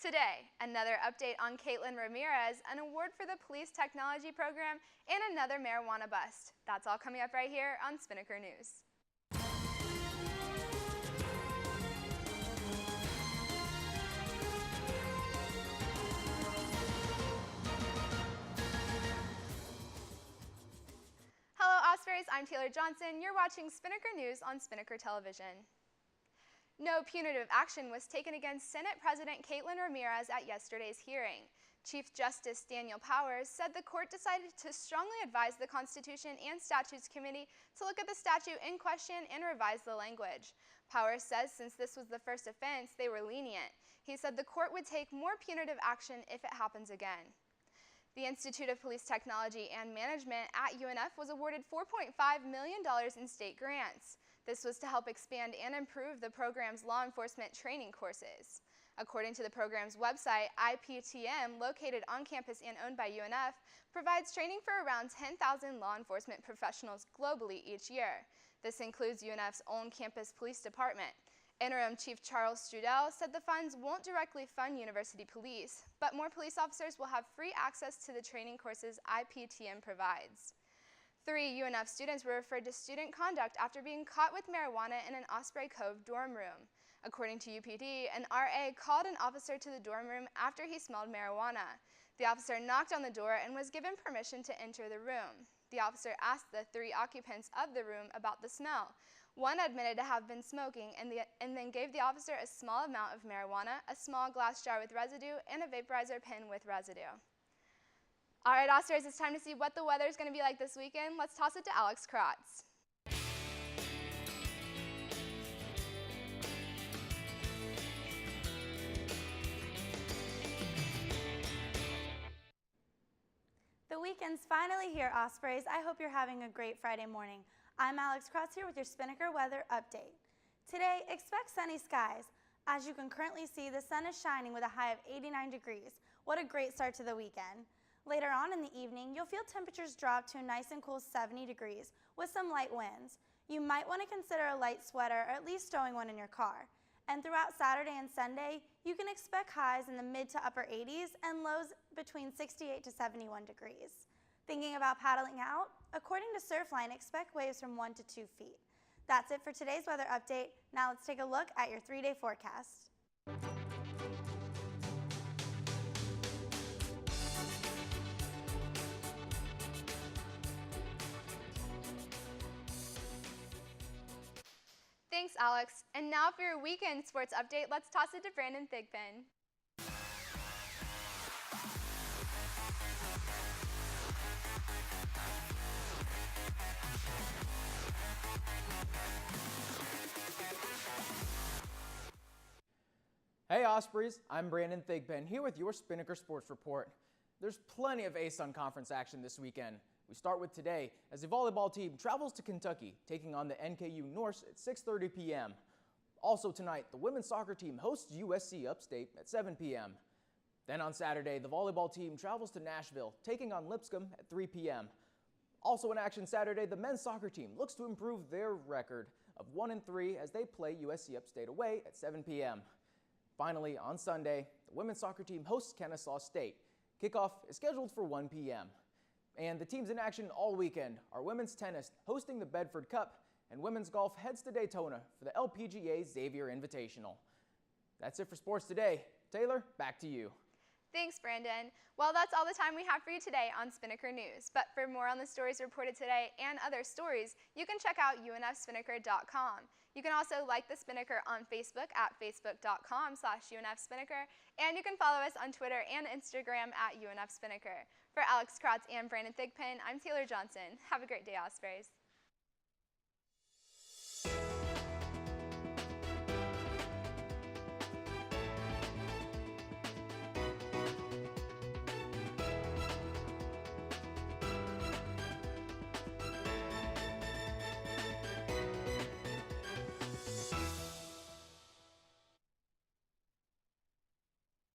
Today, another update on Kaitlin Ramirez, an award for the police technology program, and another marijuana bust. That's all coming up right here on Spinnaker News. Hello Ospreys, I'm Taylor Johnson. You're watching Spinnaker News on Spinnaker Television. No punitive action was taken against Senate President Kaitlin Ramirez at yesterday's hearing. Chief Justice Daniel Powers said the court decided to strongly advise the Constitution and Statutes Committee to look at the statute in question and revise the language. Powers says since this was the first offense, they were lenient. He said the court would take more punitive action if it happens again. The Institute of Police Technology and Management at UNF was awarded $4.5 million in state grants. This was to help expand and improve the program's law enforcement training courses. According to the program's website, IPTM, located on campus and owned by UNF, provides training for around 10,000 law enforcement professionals globally each year. This includes UNF's own campus police department. Interim Chief Charles Strudel said the funds won't directly fund university police, but more police officers will have free access to the training courses IPTM provides. 3 UNF students were referred to student conduct after being caught with marijuana in an Osprey Cove dorm room. According to UPD, an RA called an officer to the dorm room after he smelled marijuana. The officer knocked on the door and was given permission to enter the room. The officer asked the 3 occupants of the room about the smell. One admitted to have been smoking and then gave the officer a small amount of marijuana, a small glass jar with residue, and a vaporizer pen with residue. All right, Ospreys, it's time to see what the weather is going to be like this weekend. Let's toss it to Alex Kratz. The weekend's finally here, Ospreys. I hope you're having a great Friday morning. I'm Alex Kratz here with your Spinnaker weather update. Today, expect sunny skies. As you can currently see, the sun is shining with a high of 89 degrees. What a great start to the weekend. Later on in the evening, you'll feel temperatures drop to a nice and cool 70 degrees with some light winds. You might want to consider a light sweater or at least stowing one in your car. And throughout Saturday and Sunday, you can expect highs in the mid to upper 80s and lows between 68 to 71 degrees. Thinking about paddling out? According to Surfline, expect waves from 1 to 2 feet. That's it for today's weather update. Now let's take a look at your 3-day forecast. Thanks, Alex. And now for your weekend sports update, let's toss it to Brandon Thigpen. Hey Ospreys, I'm Brandon Thigpen here with your Spinnaker Sports Report. There's plenty of ASUN Conference action this weekend. We start with today as the volleyball team travels to Kentucky, taking on the NKU Norse at 6:30 p.m. Also tonight, the women's soccer team hosts USC Upstate at 7 p.m. Then on Saturday, the volleyball team travels to Nashville, taking on Lipscomb at 3 p.m. Also in action Saturday, the men's soccer team looks to improve their record of 1-3 as they play USC Upstate away at 7 p.m. Finally, on Sunday, the women's soccer team hosts Kennesaw State. Kickoff is scheduled for 1 p.m. And the teams in action all weekend are women's tennis hosting the Bedford Cup, and women's golf heads to Daytona for the LPGA Xavier Invitational. That's it for sports today. Taylor, back to you. Thanks, Brandon. Well, that's all the time we have for you today on Spinnaker News. But for more on the stories reported today and other stories, you can check out unfspinnaker.com. You can also like the Spinnaker on Facebook at facebook.com/UNFSpinnaker, and you can follow us on Twitter and Instagram at UNFSpinnaker. For Alex Kratz and Brandon Thigpen, I'm Taylor Johnson. Have a great day, Ospreys.